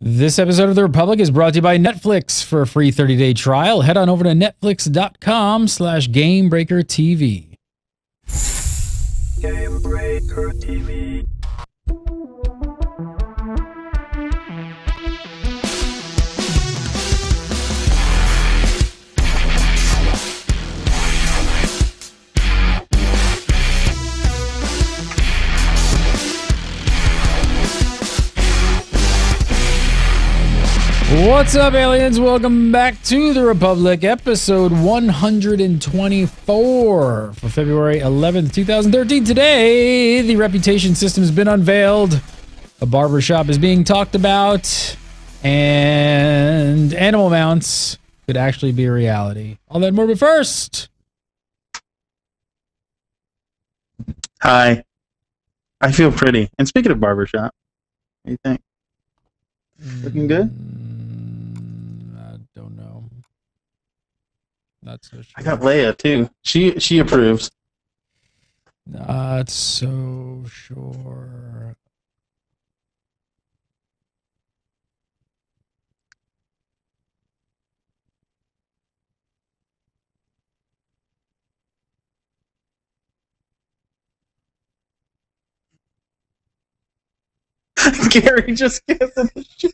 This episode of The Republic is brought to you by Netflix. For a free 30-day trial, head on over to netflix.com/GameBreakerTV. GameBreaker TV. What's up, aliens? Welcome back to The Republic, episode 124 for February 11th, 2013. Today, the reputation system has been unveiled, a barbershop is being talked about, and animal mounts could actually be a reality. All that and more, but first... Hi. I feel pretty. And speaking of barbershop, what do you think? Looking good? I don't know. Not so sure. I got Leia too. She approves. Not so sure. Gary just gets in the shit.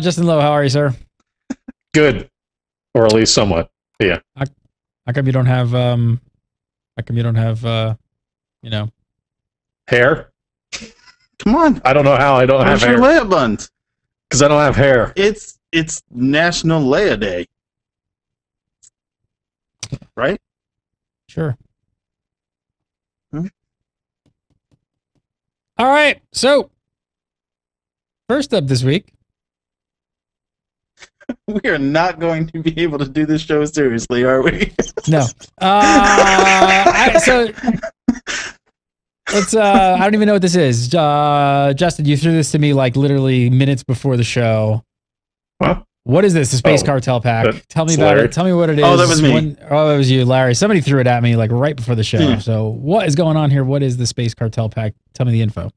Justin Lowe, how are you, sir? Good, or at least somewhat. Yeah. How come you don't have you know, Hair? Come on. I don't know how I don't have Where's your hair. Leia buns? Because I don't have hair. It's National Leia Day. Right? Sure. Hmm? All right, so first up this week. We are not going to be able to do this show seriously, are we? No. So let's I don't even know what this is. Justin, you threw this to me like literally minutes before the show. Huh? What is this? The Space Cartel pack. Tell me about Larry. it. Tell me what it is. Oh, that was me. Oh, it was you, Larry. Somebody threw it at me like right before the show. Yeah. So what is going on here? What is the Space Cartel pack? Tell me the info.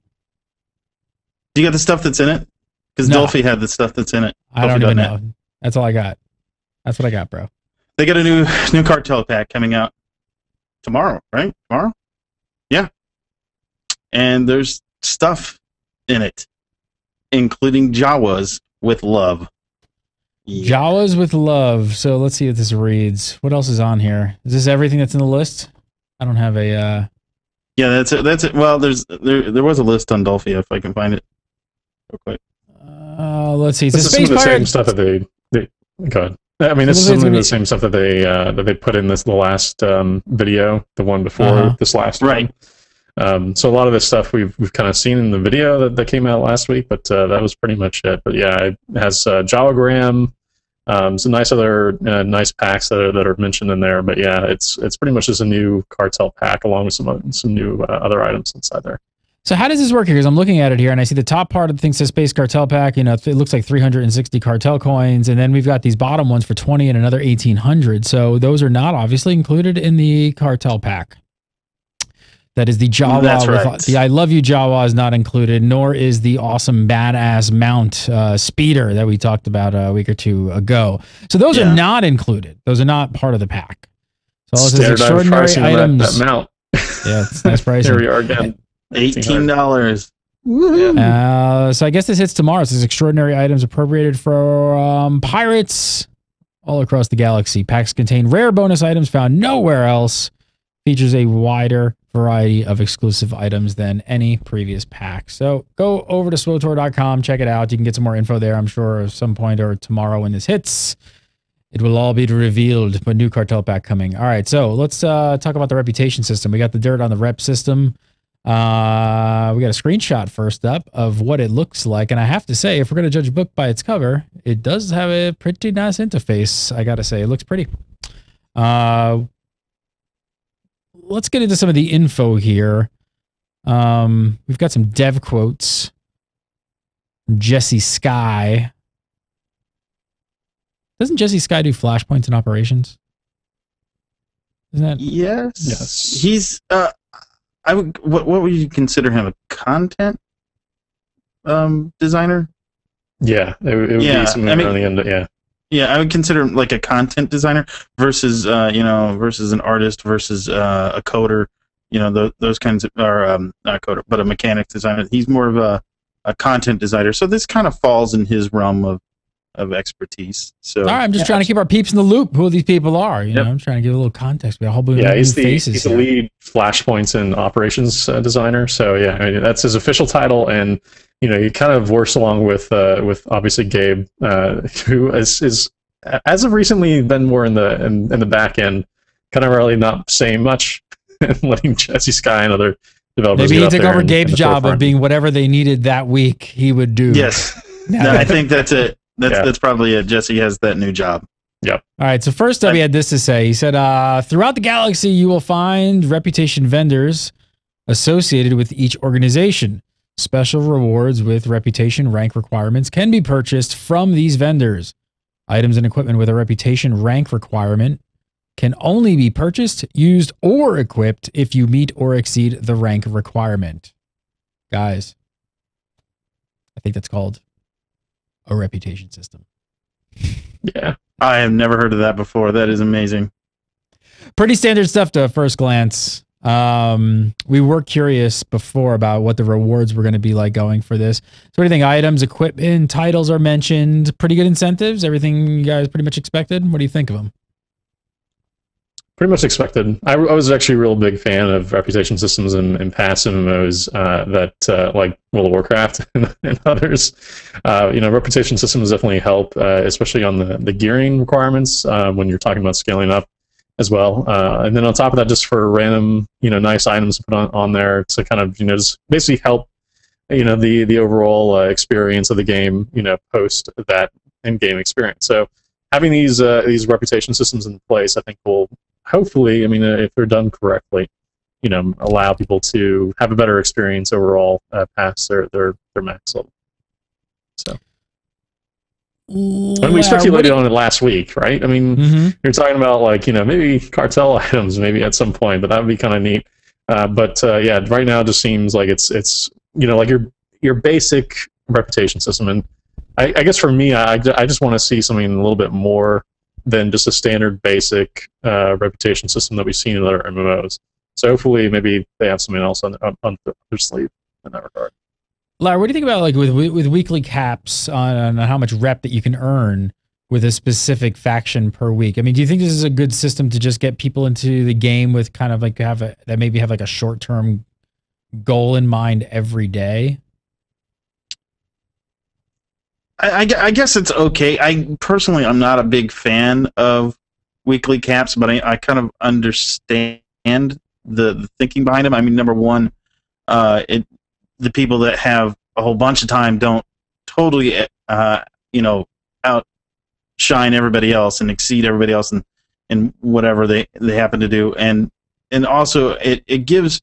Do you got the stuff that's in it? Because No. Dolphy had the stuff that's in it. I don't even Dolphy.net. know. That's all I got. That's what I got, bro. They got a new cartel pack coming out tomorrow, right? Tomorrow? Yeah. And there's stuff in it, including Jawas with love. Yeah. Jawas with love. So let's see what this reads. What else is on here? Is this everything that's in the list? I don't have a Yeah, that's it. That's it. Well, there was a list on Dolphy if I can find it real quick. let's see. It's a This is some Space of the same Pirate. stuff that they go ahead. I mean, this is some of the same stuff that they put in the last video, the one before this last Right. one. So a lot of this stuff we've kind of seen in the video that came out last week, but that was pretty much it. But yeah, it has Jawagram, some nice other nice packs that are mentioned in there. But yeah, it's pretty much just a new cartel pack along with some new other items inside there. So how does this work here? Because I'm looking at it here and I see the top part of the thing says Space Cartel pack. You know, it looks like 360 cartel coins. And then we've got these bottom ones for 20 and another 1,800. So those are not obviously included in the cartel pack. That is the Jawa. That's right. The I Love You Jawa is not included, nor is the awesome badass mount speeder that we talked about a week or two ago. So those are not included. Those are not part of the pack. So all this is extraordinary Pricing on items. that mount. Yeah, it's nice pricing. Here we are again. $18. So I guess this hits tomorrow. It says extraordinary items appropriated for pirates all across the galaxy. Packs contain rare bonus items found nowhere else. Features a wider variety of exclusive items than any previous pack. So go over to SWTOR.com, check it out. You can get some more info there, I'm sure, at some point or tomorrow when this hits. It will all be revealed, but new cartel pack coming. All right, so let's talk about the reputation system. We got the dirt on the rep system. We got a screenshot first up of what it looks like. And I have to say, if we're going to judge a book by its cover, it does have a pretty nice interface, I got to say. It looks pretty. Let's get into some of the info here. We've got some dev quotes. Jesse Sky. Doesn't Jesse Sky do flashpoints and operations? Isn't that? Yes. Yes. He's I would. What would you consider him? A content designer? Yeah, it would be something around the end. Yeah. Yeah, I would consider him like a content designer versus versus an artist versus a coder. Those kinds of, or not a coder, but a mechanics designer. He's more of a content designer. So this kind of falls in his realm of expertise. So all right, I'm just trying to keep our peeps in the loop who these people are. I'm trying to give a little context. We have a whole bunch of he's faces. He's the lead Flashpoints and operations designer. So yeah, I mean, that's his official title, and he kind of works along with obviously Gabe, who is as of recently been more in the back end, kind of really not saying much, and letting Jesse Sky and other developers. Maybe he took over Gabe's job of being whatever they needed that week. He would do. Yes, I think that's it. That's probably it. Jesse has that new job. Yep. All right. So first up, he had this to say. He said, throughout the galaxy, you will find reputation vendors associated with each organization. Special rewards with reputation rank requirements can be purchased from these vendors. Items and equipment with a reputation rank requirement can only be purchased, used, or equipped if you meet or exceed the rank requirement. Guys, I think that's called a reputation system. Yeah. I have never heard of that before. That is amazing. Pretty standard stuff to first glance. We were curious before about what the rewards were going to be like going for this. So what do you think? Items, equipment, titles are mentioned. Pretty good incentives. Everything you guys pretty much expected. What do you think of them? Pretty much expected. I was actually a real big fan of reputation systems and past MMOs that like World of Warcraft and others. Reputation systems definitely help, especially on the gearing requirements when you're talking about scaling up as well. And then on top of that, just for random, nice items to put on there to kind of, just basically help, the overall experience of the game, post that in-game experience. So having these reputation systems in place, I think will hopefully, if they're done correctly, allow people to have a better experience overall past their max level. So. And we speculated on it last week, right? You're talking about maybe cartel items maybe at some point, but that would be kind of neat. But right now it just seems like it's like your basic reputation system. And I guess for me, I just want to see something a little bit more than just a standard basic reputation system that we've seen in other MMOs. So hopefully maybe they have something else on their sleeve in that regard. Larry, what do you think about with weekly caps on how much rep that you can earn with a specific faction per week? Do you think this is a good system to just get people into the game with kind of have a short-term goal in mind every day? I guess it's okay. I'm not a big fan of weekly caps, but I kind of understand the thinking behind them. Number one, the people that have a whole bunch of time don't totally, outshine everybody else and exceed everybody else in whatever they happen to do, and also it gives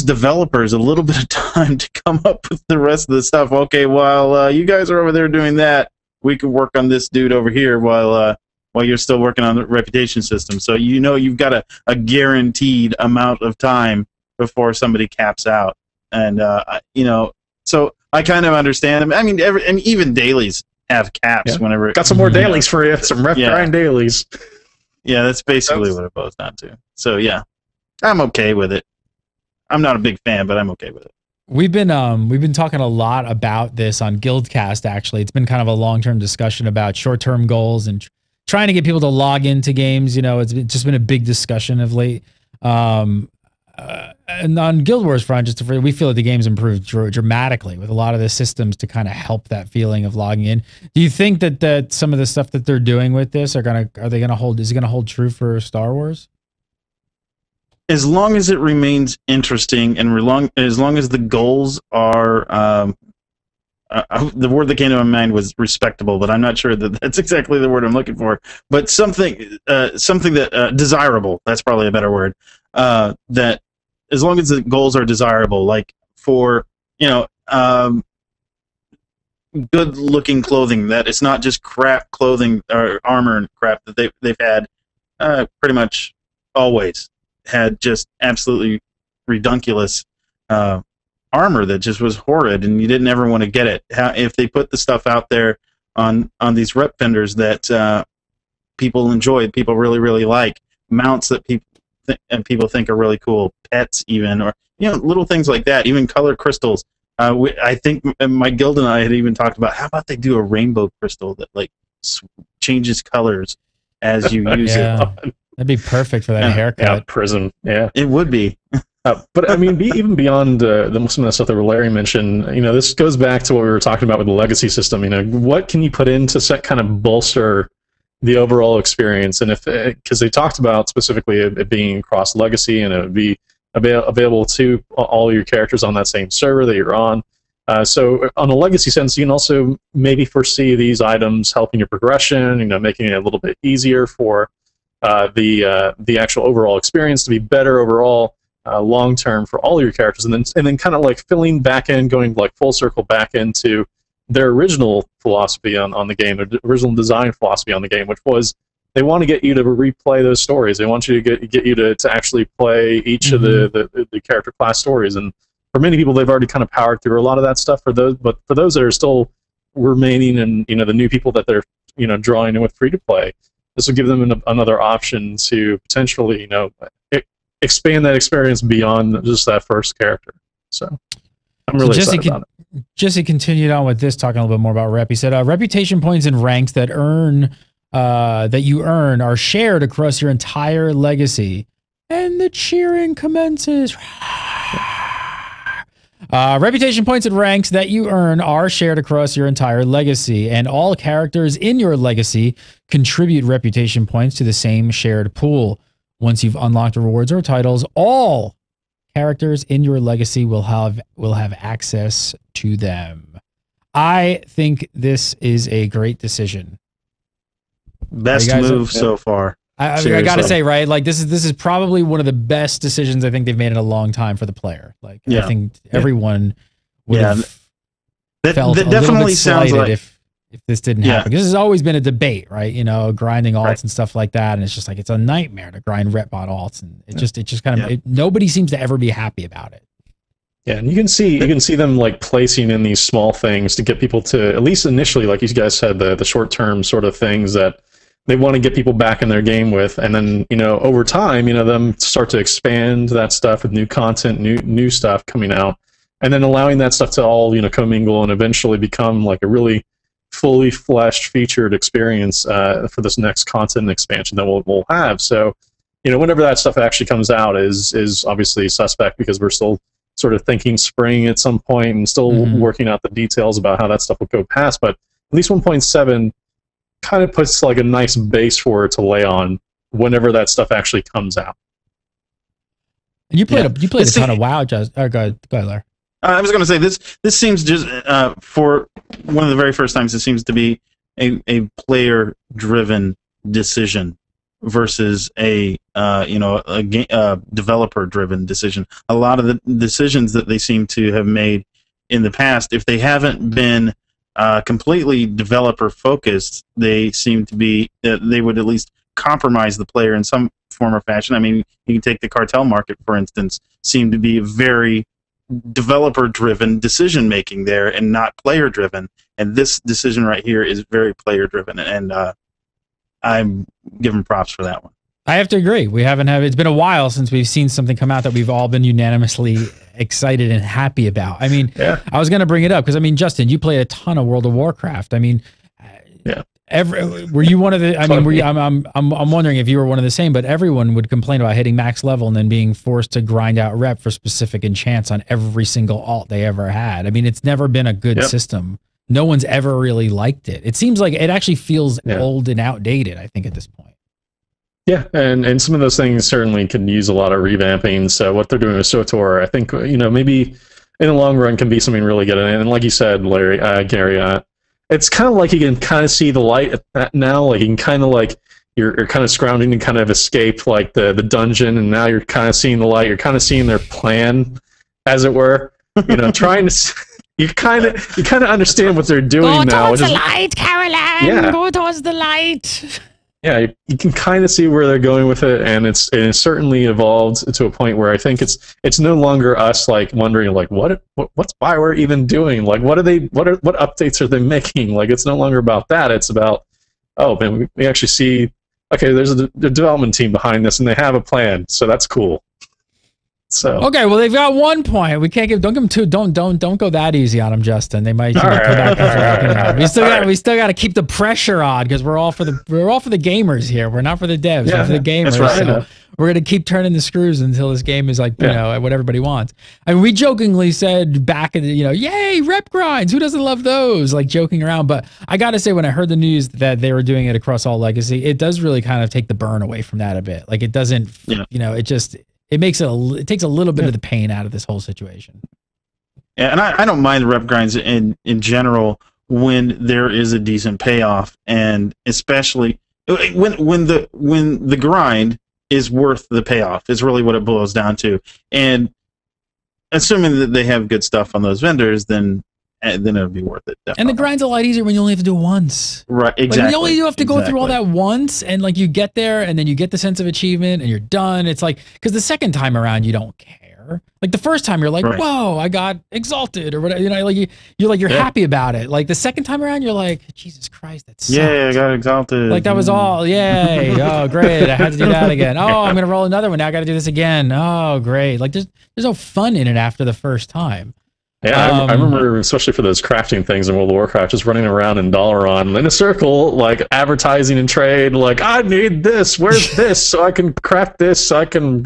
developers a little bit of time to come up with the rest of the stuff. Okay, while you guys are over there doing that, we can work on this dude over here while you're still working on the reputation system. So you've got a guaranteed amount of time before somebody caps out, and so I kind of understand them. And even dailies have caps whenever. Got some more dailies for you. Some rep grind dailies. Yeah, that's basically what it boils down to. So yeah, I'm okay with it. I'm not a big fan, but I'm okay with it. We've been talking a lot about this on Guildcast. Actually, it's been kind of a long-term discussion about short-term goals and trying to get people to log into games. It's just been a big discussion of late. And on Guild Wars front, we feel that the game's improved dramatically with a lot of the systems to kind of help that feeling of logging in. Do you think that some of the stuff that they're doing with this is it going to hold true for Star Wars? As long as it remains interesting and as long as the goals are, the word that came to my mind was respectable, but I'm not sure that that's exactly the word I'm looking for. But something that desirable. That's probably a better word. That as long as the goals are desirable, like for good-looking clothing, that it's not just crap clothing or armor and crap that they've had pretty much always. had just absolutely redunculous armor that just was horrid, and you didn't ever want to get it. If they put the stuff out there on these rep vendors that people enjoy, people really like, mounts that people think are really cool, pets even, or little things like that, even color crystals. I think my guild and I had even talked about, how about they do a rainbow crystal that like changes colors as you use it. That'd be perfect for that haircut. Yeah, prism. Yeah, it would be. But I mean, even beyond some of the stuff that Larry mentioned, this goes back to what we were talking about with the legacy system. What can you put in to kind of bolster the overall experience? And because they talked about specifically it being cross legacy, and it would be available to all your characters on that same server that you're on. So on a legacy sense, you can also maybe foresee these items helping your progression, making it a little bit easier for the actual overall experience to be better overall long term for all your characters, and then kind of like filling back in, going like full circle back into their original philosophy on the game, their original design philosophy on the game, which was they want to get you to replay those stories. They want you to get you to actually play each of the character class stories. And for many people, they've already kind of powered through a lot of that stuff. But for those that are still remaining, and the new people that they're drawing in with free to play, this will give them another option to potentially expand that experience beyond just that first character. So I'm really excited about it. Jesse continued on with this, talking a little bit more about rep. He said, reputation points and ranks that you earn are shared across your entire legacy, and the cheering commences. Reputation points and ranks that you earn are shared across your entire legacy, and all characters in your legacy contribute reputation points to the same shared pool. Once you've unlocked rewards or titles, all characters in your legacy will have access to them. I think this is a great decision. Best move so far. I gotta say, right? Like this is probably one of the best decisions I think they've made in a long time for the player. Like I think everyone would have felt that definitely sounds like if this didn't happen. Because this has always been a debate, right? Grinding alts and stuff like that, and it's just like it's a nightmare to grind rep bot alts, and it just kind of nobody seems to ever be happy about it. Yeah, and you can see them like placing in these small things to get people to, at least initially, like you guys said, the short term sort of things that they want to get people back in their game with, and then over time, them start to expand that stuff with new content, new stuff coming out, and then allowing that stuff to all commingle and eventually become like a really fully fleshed, featured experience for this next content expansion that we'll have. So, whenever that stuff actually comes out is obviously suspect, because we're still sort of thinking spring at some point and still working out the details about how that stuff will go past. But at least 1.7 kind of puts like a nice base for it to lay on whenever that stuff actually comes out. And you played a ton of WoW, Go ahead, Larry. I was going to say this seems just for one of the very first times it seems to be a player driven decision versus a developer driven decision. A lot of the decisions that they seem to have made in the past, if they haven't been completely developer focused, they seem to be they would at least compromise the player in some form or fashion. I mean, you can take the cartel market, for instance, seem to be very developer-driven decision-making there and not player-driven. And this decision right here is very player-driven, and I'm giving props for that one. I have to agree. It's been a while since we've seen something come out that we've all been unanimously excited and happy about. I mean, I was going to bring it up because, I mean, Justin, you played a ton of World of Warcraft. I mean, were you one of the? I mean, I'm wondering if you were one of the same. But everyone would complain about hitting max level and then being forced to grind out rep for specific enchants on every single alt they ever had. I mean, it's never been a good system. No one's ever really liked it. It seems like it actually feels old and outdated, I think, at this point. Yeah, and some of those things certainly can use a lot of revamping. So what they're doing with SWTOR, I think, maybe in the long run can be something really good. And like you said, Gary, it's kind of like you can kind of see the light now. Like you can kind of like you're kind of scrounging to kind of escape like the dungeon, and now you're kind of seeing the light. You're kind of seeing their plan, as it were. Trying to. You kind of understand what they're doing now. Go towards the light, Caroline. Yeah. Go towards the light. yeah, you can kind of see where they're going with it, and it's certainly evolved to a point where I think it's no longer us like wondering like what's BioWare even doing? Like what updates are they making? Like it's no longer about that. It's about, oh man, we actually see, okay, there's a development team behind this and they have a plan, so that's cool. So okay, well they've got 1 point. We can't don't give them two. Don't go that easy on them, Justin. They might come back and we still got to keep the pressure on because we're all for the gamers here. We're not for the devs. Yeah, we're for the gamers. that's right. So we're gonna keep turning the screws until this game is like you know what everybody wants. I mean, we jokingly said back in the yay rep grinds. Who doesn't love those? Like joking around. But I gotta say, when I heard the news that they were doing it across all legacy, it does really kind of take the burn away from that a bit. Like it doesn't. It just. It makes it takes a little bit of the pain out of this whole situation. Yeah, and I don't mind the rep grinds in general when there is a decent payoff, and especially when the grind is worth the payoff is really what it boils down to. And assuming that they have good stuff on those vendors, then it'll be worth it. Definitely. And the grind's a lot easier when you only have to do it once. Right, exactly. Like, you only have to go through all that once, and like you get there, and then you get the sense of achievement, and you're done. It's like because the second time around you don't care. Like the first time you're like, whoa, I got exalted or whatever. You're happy about it. Like the second time around you're like, Jesus Christ, that's I got exalted. Like that was all. Yay! Oh great, I had to do that again. Oh, I'm gonna roll another one. Now I got to do this again. Oh great. Like there's no fun in it after the first time. Yeah, I remember, especially for those crafting things in World of Warcraft, just running around in Dalaran in a circle, like advertising and trade, like, I need this, where's this, so I can craft this, so I can...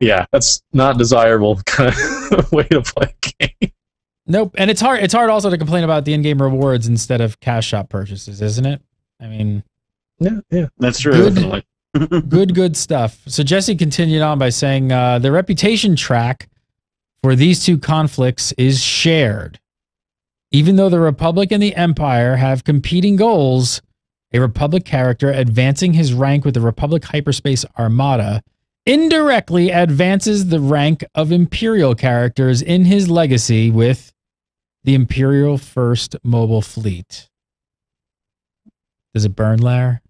Yeah, that's not desirable kind of way to play a game. Nope, and it's hard also to complain about the in-game rewards instead of cash shop purchases, isn't it? I mean... Yeah, that's true. Good stuff. So Jesse continued on by saying, the reputation track for these two conflicts is shared. Even though the Republic and the Empire have competing goals, a Republic character advancing his rank with the Republic Hyperspace Armada indirectly advances the rank of Imperial characters in his legacy with the Imperial First Mobile Fleet. Does it burn, Lair?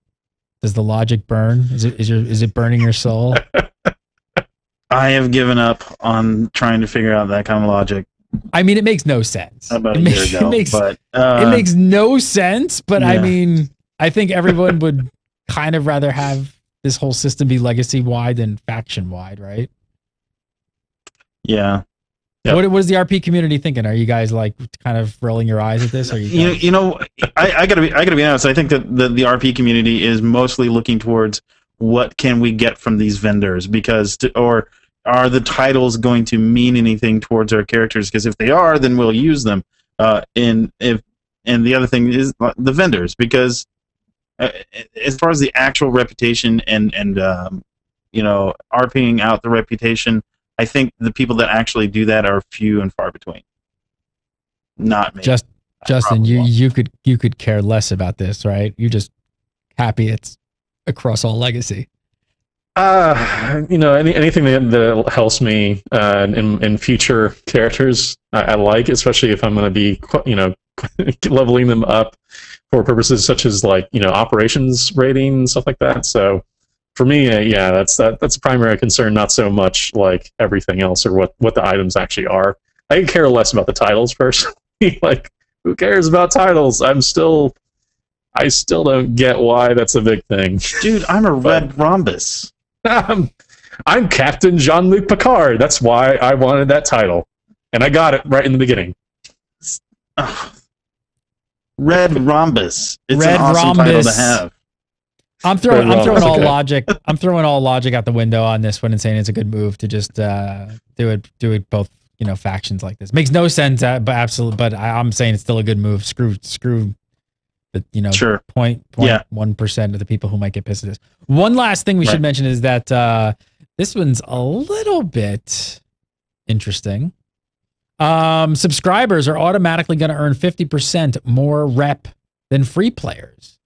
Does the logic burn? Is it burning your soul? I have given up on trying to figure out that kind of logic. I mean, it makes no sense. About a year ago, it makes no sense, but I mean, I think everyone would kind of rather have this whole system be legacy-wide than faction-wide, right? Yeah. Yep. What is the RP community thinking? Are you guys like kind of rolling your eyes at this? Or I gotta be honest. I think that the RP community is mostly looking towards what can we get from these vendors, because or are the titles going to mean anything towards our characters? Because if they are, then we'll use them. And the other thing is the vendors, because as far as the actual reputation and RPing out the reputation, I think the people that actually do that are few and far between. Not me. Justin, you could care less about this, right? You're just happy it's across all legacy. Anything that helps me in future characters, I like, especially if I'm going to be, leveling them up for purposes such as operations rating and stuff like that. So for me, that's a primary concern, not so much like everything else or what the items actually are. I care less about the titles personally. Like, who cares about titles? I still don't get why that's a big thing. Dude, I'm a red rhombus. I'm Captain Jean-Luc Picard. That's why I wanted that title. And I got it right in the beginning. Red rhombus. It's an awesome title to have. I'm throwing all logic. I'm throwing all logic out the window on this one and saying it's a good move to just do it both factions like this. Makes no sense, but absolutely. But I'm saying it's still a good move. Screw the 0.1% of the people who might get pissed at this. One last thing we should mention is that this one's a little bit interesting. Subscribers are automatically going to earn 50% more rep than free players.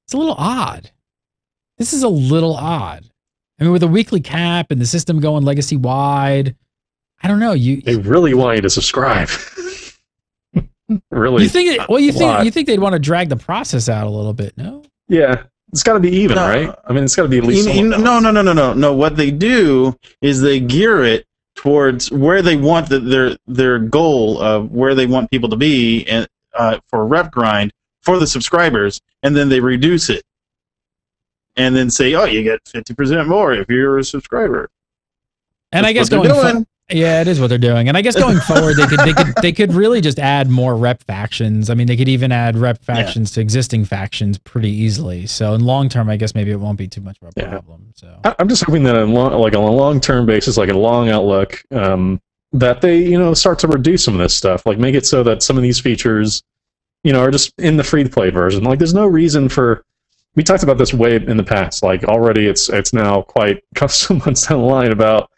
It's a little odd. This is a little odd. I mean, with a weekly cap and the system going legacy wide, I don't know. They really want you to subscribe. Really? You think they'd want to drag the process out a little bit? No. Yeah, it's got to be even, No. right? I mean, it's got to be at least. No. What they do is they gear it towards where they want their goal of where they want people to be, and for rep grind for the subscribers, and then they reduce it, and then say, "Oh, you get 50% more if you're a subscriber." And That's I guess what they're going doing. yeah, it is what they're doing. And I guess going forward, they could really just add more rep factions. I mean, they could even add rep factions to existing factions pretty easily. So in long term, I guess maybe it won't be too much of a problem. So I'm just hoping that on a long-term basis, like a long outlook, that they start to reduce some of this stuff, like make it so that some of these features, are just in the free-to-play version. Like, there's no reason for. We talked about this way in the past. Like, already, it's now quite a couple months down the line about.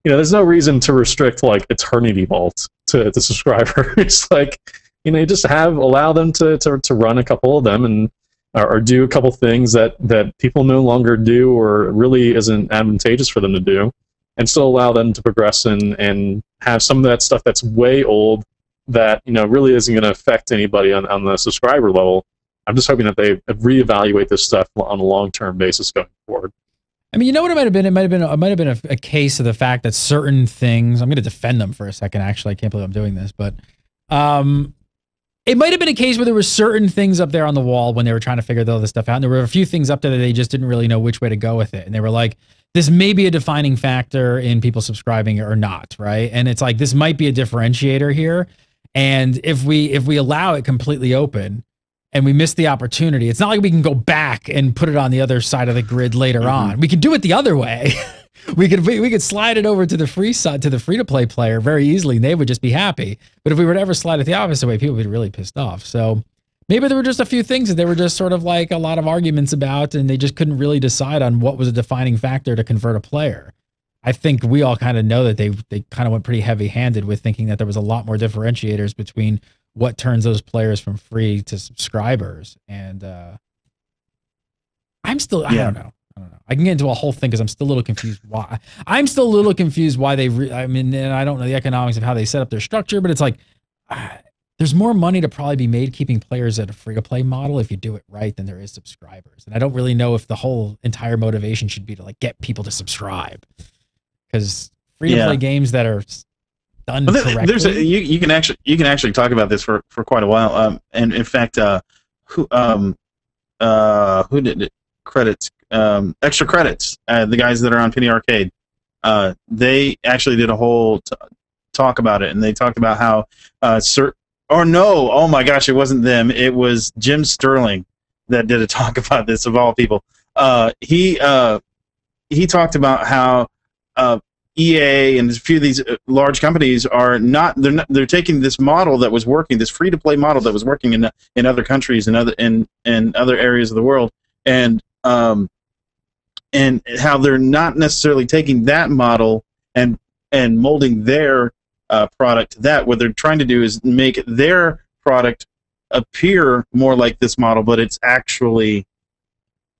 There's no reason to restrict like Eternity Vault to subscribers. Like, just allow them to run a couple of them and or do a couple things that people no longer do or really isn't advantageous for them to do, and still allow them to progress and have some of that stuff that's way old that really isn't going to affect anybody on the subscriber level. I'm just hoping that they reevaluate this stuff on a long-term basis going forward. I mean, you know what it might have been? It might have been a case of the fact that certain things. I'm going to defend them for a second. Actually, I can't believe I'm doing this, but it might have been a case where there were certain things up there on the wall when they were trying to figure all this stuff out. And there were a few things up there that they just didn't really know which way to go with it. And they were like, "This may be a defining factor in people subscribing or not, right?" And it's like this might be a differentiator here. And if we allow it completely open. And we missed the opportunity. It's not like we can go back and put it on the other side of the grid later on. We could do it the other way. we could slide it over to the free side, to the free-to-play player very easily, and they would just be happy. But if we were to ever slide it the opposite way, people would be really pissed off. So maybe there were just a few things that they were just sort of like a lot of arguments about, and they just couldn't really decide on what was a defining factor to convert a player. I think we all kind of know that they kind of went pretty heavy-handed with thinking that there was a lot more differentiators between what turns those players from free to subscribers. And I don't know. I can get into a whole thing because I'm still a little confused why. I mean, and I don't know the economics of how they set up their structure, but it's like there's more money to probably be made keeping players at a free-to-play model if you do it right than there is subscribers. And I don't really know if the whole entire motivation should be to like get people to subscribe, because free-to-play games that are done correctly. You can actually talk about this for quite a while. And in fact, who did it? Credits, extra credits. The guys that are on Penny Arcade, they actually did a whole talk about it, and they talked about how oh my gosh, it wasn't them. It was Jim Sterling that did a talk about this of all people. He talked about how EA and a few of these large companies they're taking this model that was working, this free to play model that was working in other countries and other areas of the world, and how they're not necessarily taking that model and molding their product to that. What they're trying to do is make their product appear more like this model, but it's actually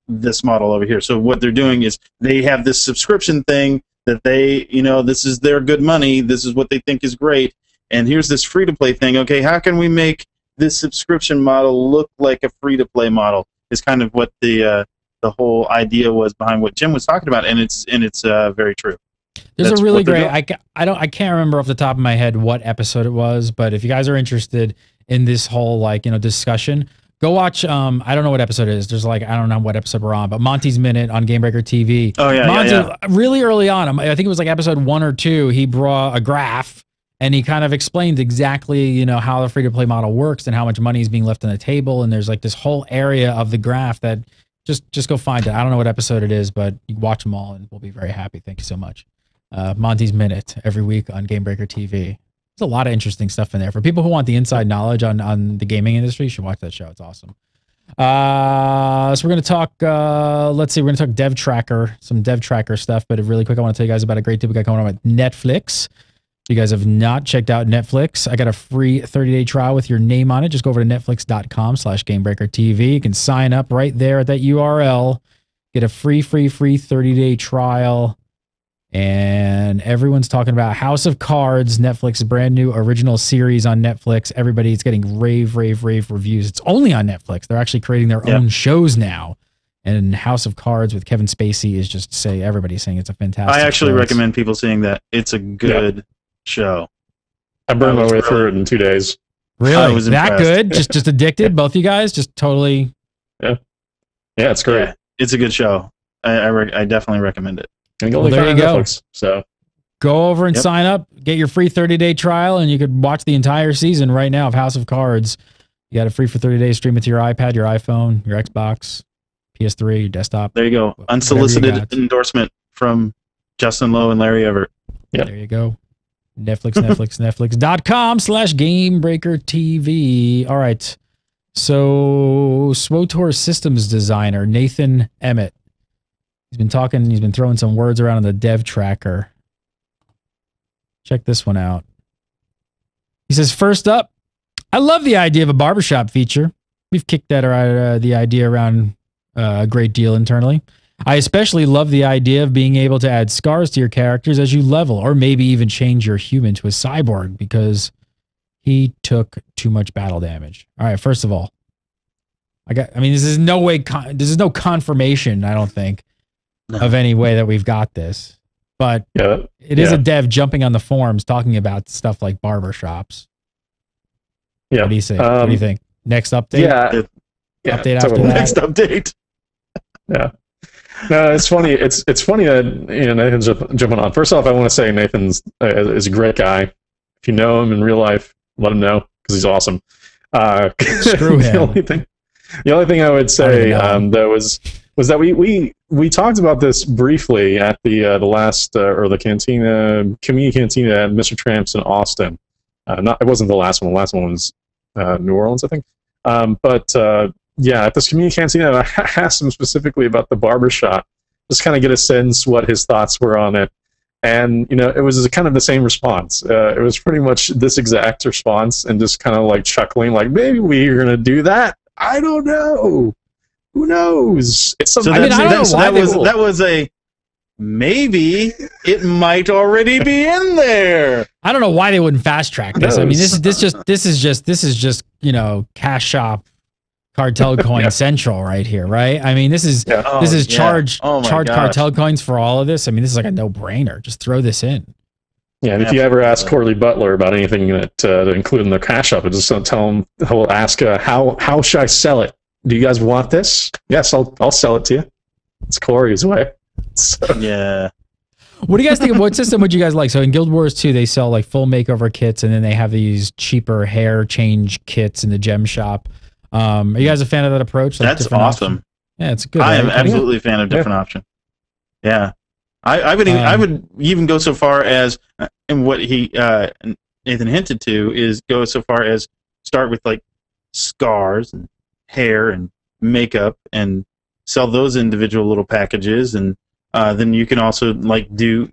this model over here. So what they're doing is they have this subscription thing that they, this is their good money, this is what they think is great, and here's this free-to-play thing. Okay, how can we make this subscription model look like a free-to-play model? Is kind of what the whole idea was behind what Jim was talking about, and it's very true. There's a really great, I can't remember off the top of my head what episode it was, but if you guys are interested in this whole discussion, go watch, I don't know what episode it is. There's I don't know what episode we're on, but Monty's Minute on GameBreaker TV. Oh, yeah, Monty, really early on, I think it was episode 1 or 2, he brought a graph, and he kind of explained exactly, how the free-to-play model works and how much money is being left on the table, and there's this whole area of the graph that, just go find it. I don't know what episode it is, but you watch them all, and we'll be very happy. Thank you so much. Monty's Minute, every week on GameBreaker TV. There's a lot of interesting stuff in there. For people who want the inside knowledge on the gaming industry, you should watch that show. It's awesome. So we're going to talk, let's see, we're going to talk Dev Tracker, some Dev Tracker stuff, but really quick, I want to tell you guys about a great deal we got going on with Netflix. If you guys have not checked out Netflix, I got a free 30-day trial with your name on it. Just go over to netflix.com/GameBreakerTV. You can sign up right there at that URL, get a free 30-day trial. And everyone's talking about House of Cards, Netflix's brand new original series on Netflix. Everybody's getting rave reviews. It's only on Netflix. They're actually creating their own shows now. And House of Cards with Kevin Spacey is just everybody's saying it's a fantastic I actually show. recommend people seeing that. It's a good show. I burned my way through it in 2 days. Really? I was that impressed. good? Just addicted? Both you guys? Just totally. Yeah, it's great. Yeah, it's a good show. I definitely recommend it. And Well, there you go. Netflix, so Go over and sign up, get your free 30-day trial, and you could watch the entire season right now of House of Cards. You got it free for 30 days. Stream it to your iPad, your iPhone, your Xbox, PS3, your desktop. There you go. Unsolicited endorsement from Justin Lowe and Larry Everett. Yep. There you go. Netflix.com/GameBreaker TV. All right. So SWTOR systems designer Nathan Emmett. He's been throwing some words around on the dev tracker. Check this one out. He says, first up, I love the idea of a barbershop feature. We've kicked that the idea around a great deal internally. I especially love the idea of being able to add scars to your characters as you level, or maybe even change your human to a cyborg because he took too much battle damage. All right, first of all, this is no confirmation, I don't think, of any way that we've got this. But it is a dev jumping on the forums talking about stuff like barbershops. Yeah. What do you think? What do you think? Next update? Update after that? Next update. Yeah. No, it's funny. It's funny that Nathan's jumping on. First off, I want to say Nathan's is a great guy. If you know him in real life, let him know because he's awesome. Screw him. The only thing I would say though was that we talked about this briefly at the last or the community cantina at Mr. Tramp's in Austin. It wasn't the last one. The last one was New Orleans, I think. At this community cantina, I asked him specifically about the barbershop, just kind of get a sense what his thoughts were on it. And, it was kind of the same response. It was pretty much this exact response and just kind of like chuckling, like, maybe we're going to do that. I don't know. Who knows? It's something. That was a maybe it might already be in there. I don't know why they wouldn't fast track this. I mean, this is just cash shop cartel coin central right here, right? I mean, this is charge cartel coins for all of this. I mean, this is like a no-brainer. Just throw this in. Yeah, and if you ever ask Corley Butler about anything to include in the cash up, just tell him, he'll ask, how should I sell it? Do you guys want this? Yes, I'll sell it to you. It's Corey's way. So. Yeah. What do you guys think of what system would you guys like? So in Guild Wars 2, they sell like full makeover kits, and then they have these cheaper hair change kits in the gem shop. Are you guys a fan of that approach? Like that's awesome. Option? Yeah, it's good. I am absolutely a fan of different option. Yeah. I would even go so far as, and what Nathan hinted to is go so far as start with like scars and hair and makeup and sell those individual little packages, and then you can also like do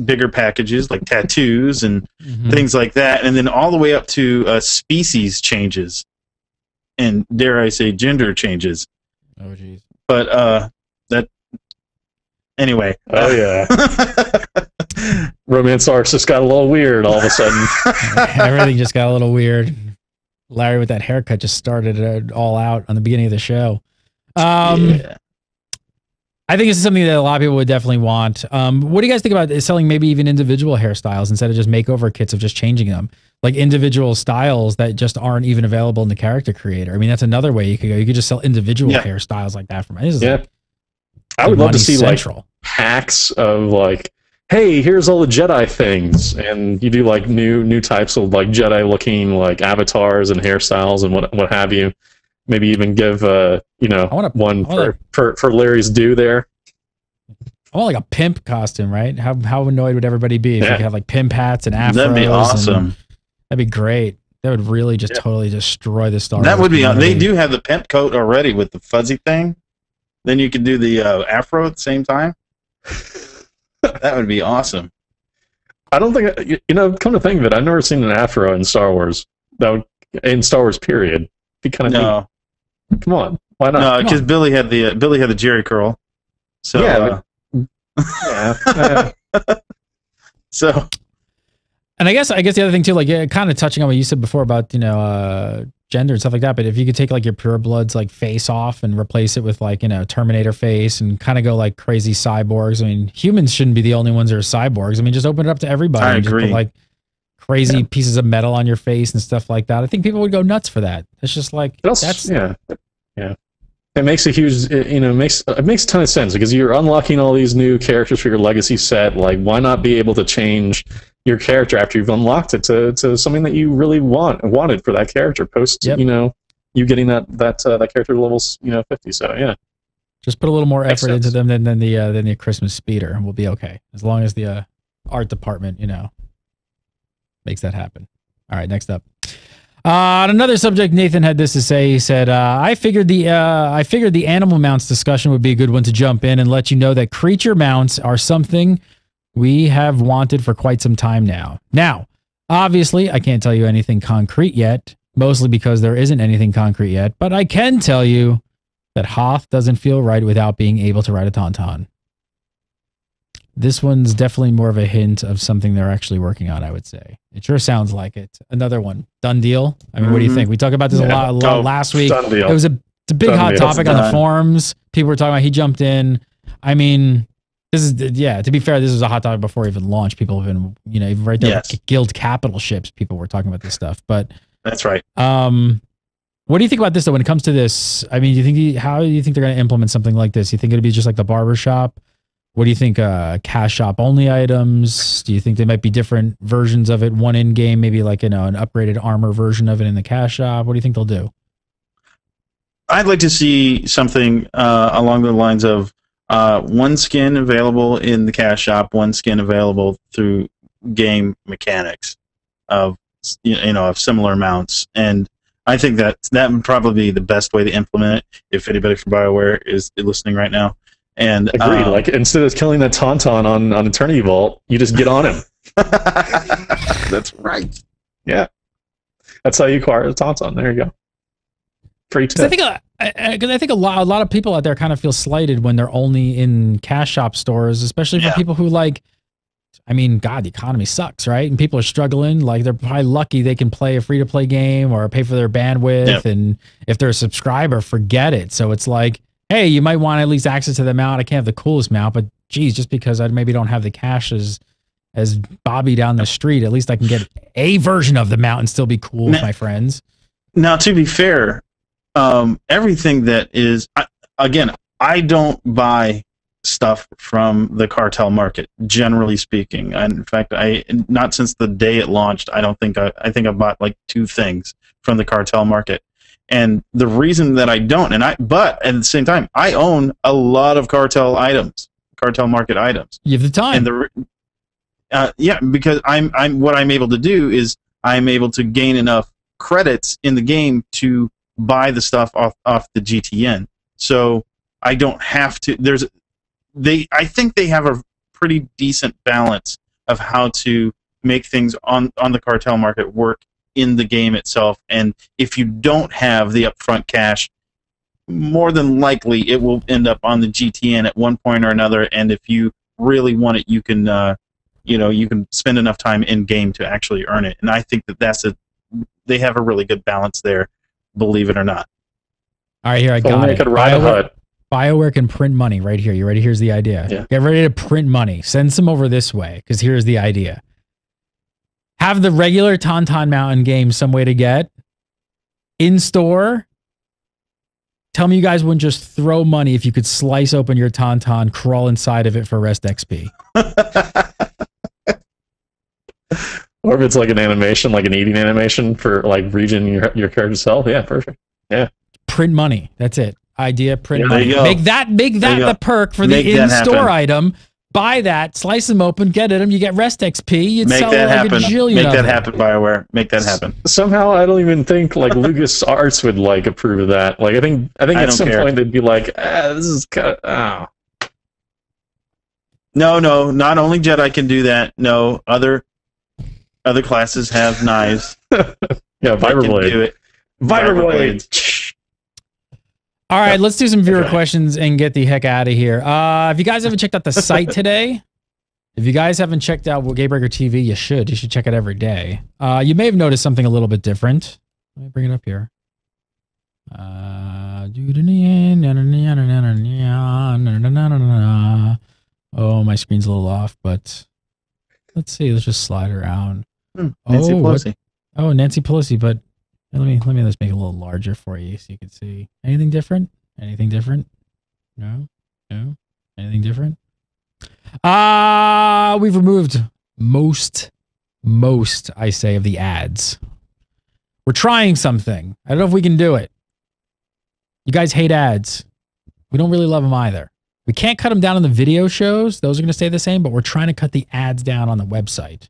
bigger packages like tattoos and things like that, and then all the way up to species changes and, dare I say, gender changes. Oh jeez. But anyway. Oh yeah. Romance arcs just got a little weird all of a sudden. Everything just got a little weird. Larry with that haircut just started it all out on the beginning of the show. I think this is something that a lot of people would definitely want. What do you guys think about selling maybe even individual hairstyles instead of just makeover kits of just changing them? Like individual styles that just aren't even available in the character creator. I mean, that's another way you could go. You could just sell individual hairstyles like that. I would love to see like hacks of like, hey, here's all the Jedi things, and you do like new types of like Jedi looking like avatars and hairstyles and what have you. Maybe even give one for Larry's due there. I want like a pimp costume, right? How annoyed would everybody be if you could have like pimp hats and afros? That'd be awesome. That'd be great. That would really just totally destroy the Star Wars. That would be. They do have the pimp coat already with the fuzzy thing. Then you could do the afro at the same time. That would be awesome. I don't think come to think of it, I've never seen an afro in Star Wars. In Star Wars period. Be kind of neat. Come on, why not? No, because Billy had the Jerry curl. So so. And I guess the other thing too, like kind of touching on what you said before about gender and stuff like that. But if you could take like your purebloods like face off and replace it with like, you know, Terminator face and kind of go like crazy cyborgs. I mean, humans shouldn't be the only ones that are cyborgs. I mean, just open it up to everybody. I and agree. Just put like crazy pieces of metal on your face and stuff like that. I think people would go nuts for that. It's just like that's yeah. It makes a huge, you know, it makes a ton of sense because you're unlocking all these new characters for your legacy set. Like, why not be able to change your character after you've unlocked it to something that you really wanted for that character post, you know, you getting that character levels, you know, 50. So yeah, just put a little more effort into them than the Christmas speeder, and we'll be okay as long as the art department, you know, makes that happen. All right, next up. On another subject, Nathan had this to say. He said, I figured the animal mounts discussion would be a good one to jump in and let you know that creature mounts are something we have wanted for quite some time now. Now, obviously, I can't tell you anything concrete yet, mostly because there isn't anything concrete yet, but I can tell you that Hoth doesn't feel right without being able to ride a Tauntaun. This one's definitely more of a hint of something they're actually working on, I would say. It sure sounds like it. Another one. Done deal? I mean, what do you think? We talked about this a lot last week. Done deal. It was a big hot topic on the forums. People were talking about, he jumped in. I mean, this is, to be fair, this was a hot topic before it even launched. People have been, you know, even right there with Guild Capital ships, people were talking about this stuff. But that's right. What do you think about this, though, when it comes to this? I mean, how do you think they're going to implement something like this? You think it'll be just like the barbershop? What do you think? Cash shop only items? Do you think there might be different versions of it? One in game, maybe like, you know, an upgraded armor version of it in the cash shop. What do you think they'll do? I'd like to see something along the lines of one skin available in the cash shop, one skin available through game mechanics of of similar amounts. And I think that would probably be the best way to implement it. If anybody from BioWare is listening right now. And agreed. Like, instead of killing that Tauntaun on Eternity Vault, you just get on him. That's right. Yeah, that's how you acquire the Tauntaun. There you go. Free tip. Because I think a lot of people out there kind of feel slighted when they're only in cash shop stores, especially for people who like. I mean, God, the economy sucks, right? And people are struggling. Like, they're probably lucky they can play a free-to-play game or pay for their bandwidth. And if they're a subscriber, forget it. So it's like, hey, you might want at least access to the mount. I can't have the coolest mount, but geez, just because I maybe don't have the cash as Bobby down the street, at least I can get a version of the mount and still be cool with my friends. Now, to be fair, everything that is, I don't buy stuff from the cartel market, generally speaking. And in fact, not since the day it launched, I think I bought like 2 things from the cartel market. And the reason that I don't, but at the same time, I own a lot of cartel market items. You have the time. And because what I'm able to do is I'm able to gain enough credits in the game to buy the stuff off the GTN. So I don't have to. I think they have a pretty decent balance of how to make things on the cartel market work in the game itself. And if you don't have the upfront cash, more than likely it will end up on the GTN at one point or another. And if you really want it, you can you can spend enough time in game to actually earn it. And I think that they have a really good balance there, believe it or not. All right, here I got it. BioWare can print money right here. You ready? Here's the idea. Yeah. Get ready to print money. Send some over this way, because here's the idea. Have the regular Tauntaun mount in game some way to get. In store, tell me you guys wouldn't just throw money if you could slice open your Tauntaun, crawl inside of it for rest XP. Or if it's like an animation, like an eating animation for like regen your character's health. Yeah, perfect. Yeah. Print money. That's it. Idea, print money. There you go. Make that the perk for the in-store item. Buy that, slice them open, get them. You get rest XP. You'd Make sell that like happen. a jillion. Make of that it. happen, BioWare. Make that happen. Somehow, I don't even think like Lucas Arts would like approve of that. Like, I think at some point they'd be like, this is kind of, No, not only Jedi can do that. No, other classes have knives. Yeah, Viberblade. Do it. Viberblade. All right, let's do some viewer questions and get the heck out of here. If you guys haven't checked out the site today, if you guys haven't checked out GameBreaker TV, you should. You should check it every day. You may have noticed something a little bit different. Let me bring it up here. Oh, my screen's a little off, but let's see. Let's just slide around. Nancy Pelosi. Oh, Nancy Pelosi, but let me just make it a little larger for you so you can see. Anything different? Anything different? No? No? Anything different? We've removed most, I say, of the ads. We're trying something. I don't know if we can do it. You guys hate ads. We don't really love them either. We can't cut them down on the video shows. Those are going to stay the same, but we're trying to cut the ads down on the website.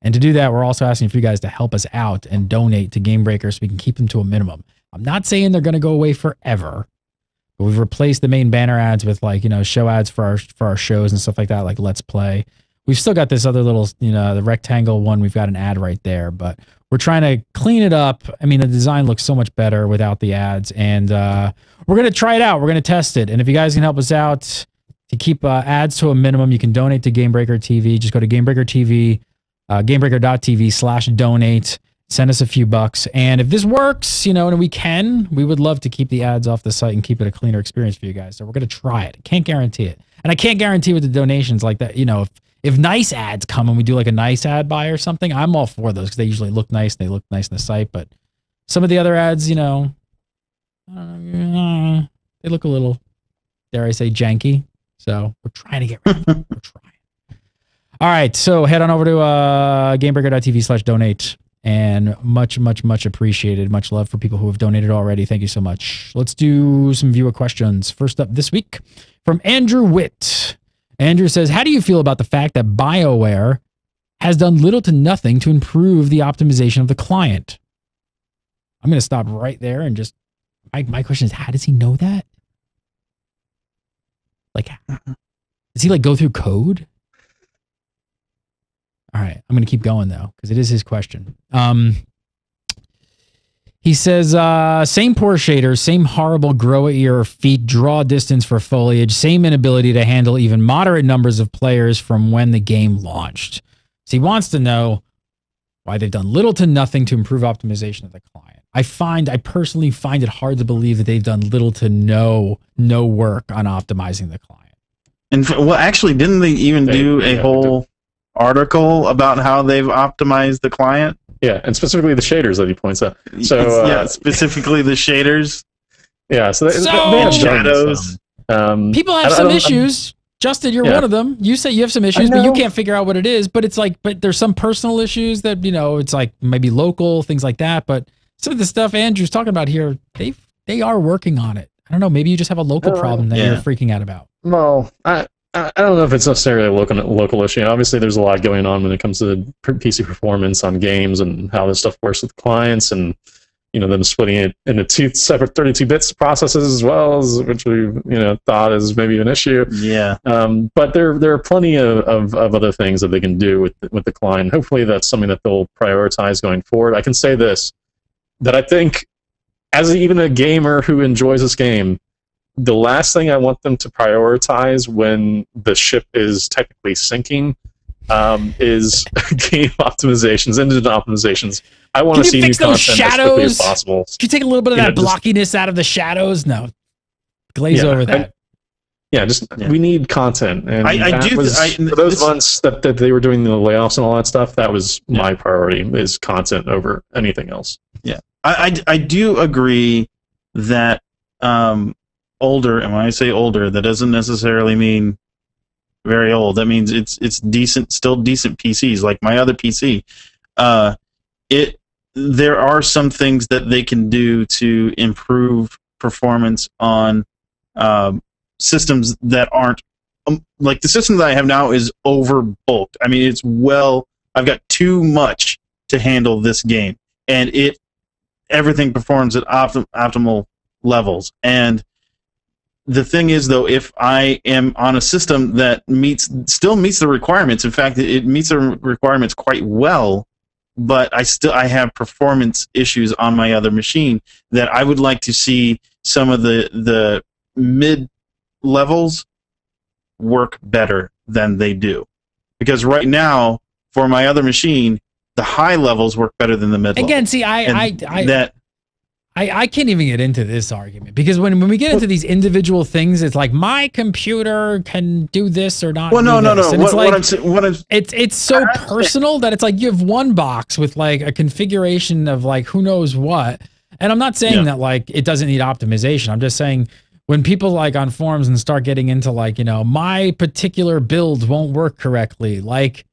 And to do that, we're also asking for you guys to help us out and donate to GameBreaker so we can keep them to a minimum. I'm not saying they're going to go away forever, but we've replaced the main banner ads with, like, you know, show ads for our shows and stuff like that, like Let's Play. We've still got this other little, you know, the rectangle one. We've got an ad right there, but we're trying to clean it up. I mean, the design looks so much better without the ads, and we're going to try it out. We're going to test it. And if you guys can help us out to keep ads to a minimum, you can donate to GameBreaker TV. Just go to GameBreaker TV, GameBreaker.tv/donate. Send us a few bucks. And if this works, you know, and we would love to keep the ads off the site and keep it a cleaner experience for you guys. So we're going to try it. I can't guarantee it. And I can't guarantee with the donations like that, you know, if nice ads come and we do like a nice ad buy or something, I'm all for those because they usually look nice. They look nice on the site. But some of the other ads, you know, they look a little, dare I say, janky. So we're trying to get rid of them. We're trying. All right. So head on over to GameBreaker.tv/donate. And much appreciated. Much love for people who have donated already. Thank you so much. Let's do some viewer questions. First up this week from Andrew Witt. Andrew says, how do you feel about the fact that BioWare has done little to nothing to improve the optimization of the client? I'm going to stop right there and just, my question is, how does he know that? Like, does he like go through code? All right, I'm going to keep going though, because it is his question. He says, same poor shaders, same horrible grow ear feet, draw distance for foliage, same inability to handle even moderate numbers of players from when the game launched. So he wants to know why they've done little to nothing to improve optimization of the client. I personally find it hard to believe that they've done little to no work on optimizing the client. And well, actually, didn't they even do a whole article about how they've optimized the client? Yeah, and specifically the shaders that he points out. So yeah, specifically the shaders. Yeah, so they have shadows. People have some issues. Justin, you're one of them. You say you have some issues, but you can't figure out what it is. But it's like, but there's some personal issues that, you know, it's like maybe local things like that. But some of the stuff Andrew's talking about here, they are working on it. I don't know. Maybe you just have a local problem that you're freaking out about. Well, I don't know if it's necessarily a local issue. Obviously, there's a lot going on when it comes to PC performance on games and how this stuff works with clients, and you know them splitting it into two separate 32 bits processes as well, which we thought is maybe an issue. Yeah. But there are plenty of other things that they can do with the client. Hopefully, that's something that they'll prioritize going forward. I can say this, that I think, as even a gamer who enjoys this game, the last thing I want them to prioritize when the ship is technically sinking is game optimizations, engine optimizations. I want to see new content as quickly as possible. Can you take a little bit of that blockiness out of the shadows? No. Glaze over that. We need content. And for those this months that they were doing the layoffs and all that stuff, that was my priority, is content over anything else. Yeah. I do agree that older, and when I say older, that doesn't necessarily mean very old. That means it's decent, still decent PCs, like my other PC. There are some things that they can do to improve performance on systems that aren't like the system that I have now is overbulked. I mean, I've got too much to handle this game, and everything performs at optimal levels. And the thing is, though, if I am on a system that still meets the requirements, in fact, it meets the requirements quite well, but I have performance issues on my other machine, that I would like to see some of the mid levels work better than they do. Because right now, for my other machine, the high levels work better than the mid levels. Again, see, I can't even get into this argument because when we get into these individual things, it's like my computer can do this or not. Well, no. And it's so I'm personal that it's like you have one box with like a configuration of like who knows what. And I'm not saying that like it doesn't need optimization. I'm just saying when people like on forums and start getting into like, you know, my particular build won't work correctly. Like,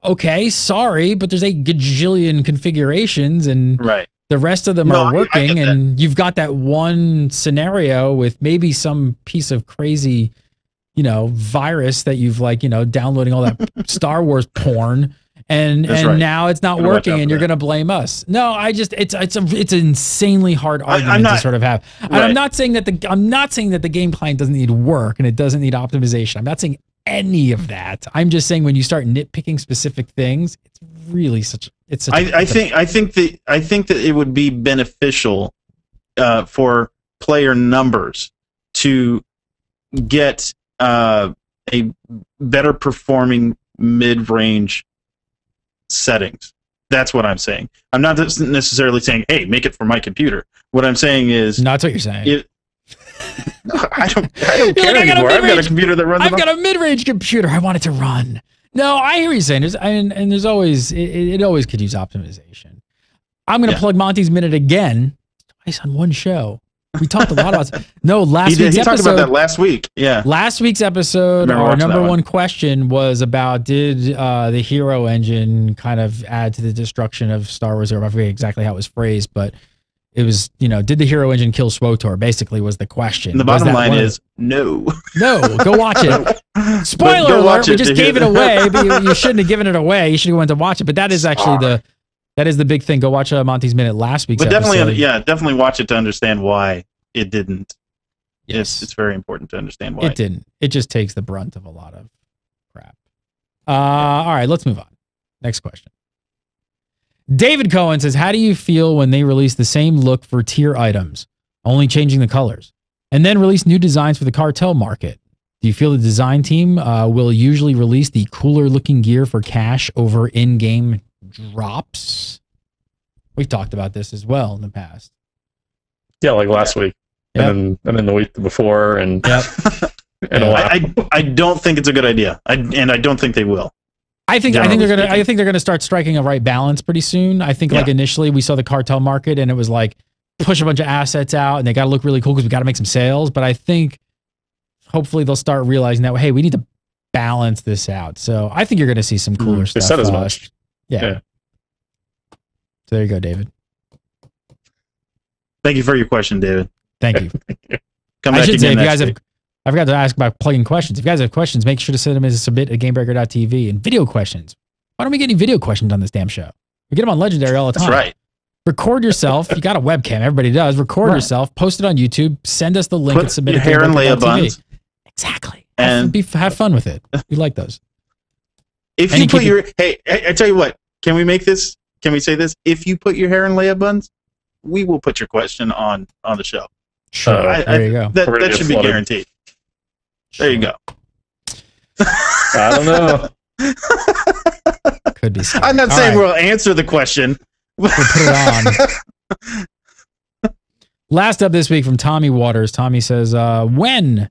okay, sorry, but there's a gajillion configurations and the rest of them are working, and you've got that one scenario with maybe some piece of crazy, you know, virus that you've like, you know, downloading all that Star Wars porn, and now it's not working, and you're gonna blame us. No, it's an insanely hard argument to sort of have. And I'm not saying that the game client doesn't need work and it doesn't need optimization. I'm not saying any of that. I'm just saying when you start nitpicking specific things, it's really I think that it would be beneficial for player numbers to get a better performing mid-range settings. That's what I'm saying. I'm not necessarily saying, hey, make it for my computer. What I'm saying is... No, that's what you're saying. I don't care anymore. I've got a computer that runs... I've got a mid-range computer. I want it to run. No, I hear you saying. There's always... It always could use optimization. I'm going to plug Monty's Minute again. Twice on one show. We talked a lot about... No, last week's episode... He talked about that last week. Yeah. Last week's episode, our number one question was about did the hero engine kind of add to the destruction of Star Wars? I forget exactly how it was phrased, but it was, you know, did the hero engine kill SWTOR? Basically was the question. And the bottom line is no. No, go watch it. Spoiler alert, we just gave it away, but you shouldn't have given it away. You should have went to watch it. But that is actually that is the big thing. Go watch Monty's Minute last week's episode. Definitely watch it to understand why it didn't. Yes. It's very important to understand why. It didn't. It just takes the brunt of a lot of crap. All right, let's move on. Next question. David Cohen says, how do you feel when they release the same look for tier items, only changing the colors, and then release new designs for the cartel market? Do you feel the design team will usually release the cooler looking gear for cash over in-game drops? We've talked about this as well in the past. Yeah, like last week. Yep. And then the week before, and I don't think it's a good idea. I don't think they will. I think they're gonna start striking a right balance pretty soon. I think like initially we saw the cartel market and it was like push a bunch of assets out and they got to look really cool because we got to make some sales. But I think hopefully they'll start realizing that, hey, we need to balance this out. So I think you're gonna see some cooler stuff. They said as much. Yeah. So there you go, David. Thank you for your question, David. Thank you. Come back again next week. I forgot to ask about plugging questions. If you guys have questions, make sure to send them as a submit at GameBreaker.tv. And video questions. Why don't we get any video questions on this damn show? We get them on Legendary all the time. That's right. Record yourself. You got a webcam. Everybody does. Record yourself. Post it on YouTube. Send us the link and submit it to hair and Leia buns. Exactly. Have fun with it. We like those. If you put your... Hey, I tell you what. Can we make this? Can we say this? If you put your hair in Leia buns, we will put your question on the show. Sure. There you go. That should be guaranteed. There you go. I don't know. Could be. I'm not saying we'll answer the question. We'll put it on. Last up this week from Tommy Waters. Tommy says, when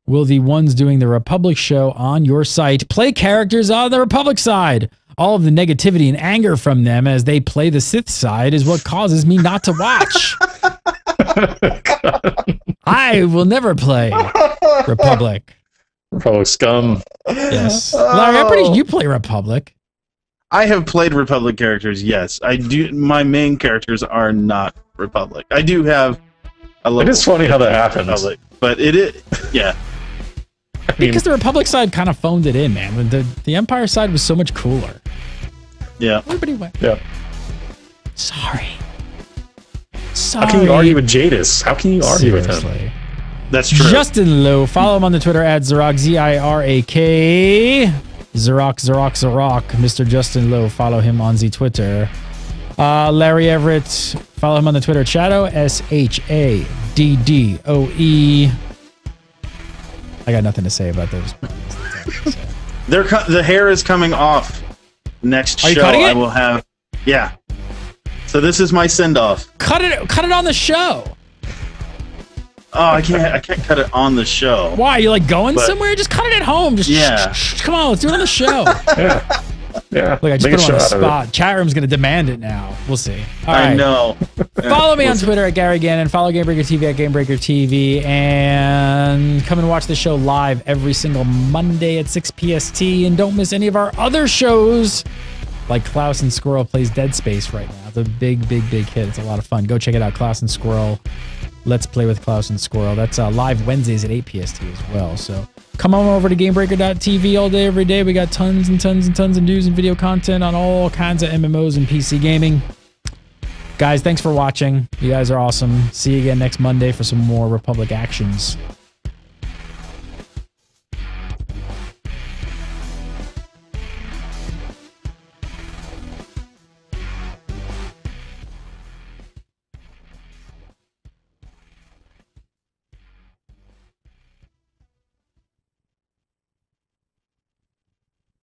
will the ones doing the Republic show on your site play characters on the Republic side? All of the negativity and anger from them as they play the Sith side is what causes me not to watch. I will never play Republic. Republic scum. Yes. Larry, you play Republic. I have played Republic characters, yes. I do. My main characters are not Republic. I do have a little... It is funny how that happens. Republic, but it is... Yeah. Because the Republic side kind of phoned it in, man. The Empire side was so much cooler. Yeah. Everybody went. Yeah. Sorry. How can you argue with Jadis? How can you argue with him? That's true. Justin Lowe. Follow him on the Twitter at Zirak, Z-I-R-A-K. Zirak. Mr. Justin Lowe. Follow him on the Twitter. Larry Everett. Follow him on the Twitter. Shadow, S-H-A-D-D-O-E. I got nothing to say about those. The hair is coming off next show. You cutting it? I will have, yeah. So this is my send-off. Cut it on the show. Oh, I can't cut it on the show. Why? You like going somewhere? Just cut it at home. Just come on, let's do it on the show. Yeah. Look, I just put it on the spot. Chat room's gonna demand it now. We'll see. All right. I know. Follow me on Twitter at Gary Gannon. Follow GameBreaker TV at GameBreaker TV, and come and watch the show live every single Monday at 6 PST. And don't miss any of our other shows, like Klaus and Squirrel plays Dead Space right now. It's a big hit. It's a lot of fun. Go check it out. Klaus and Squirrel. Let's Play with Klaus and Squirrel. That's live Wednesdays at 8 PST as well. So come on over to GameBreaker.tv all day, every day. We got tons and tons and tons of news and video content on all kinds of MMOs and PC gaming. Guys, thanks for watching. You guys are awesome. See you again next Monday for some more Republic actions.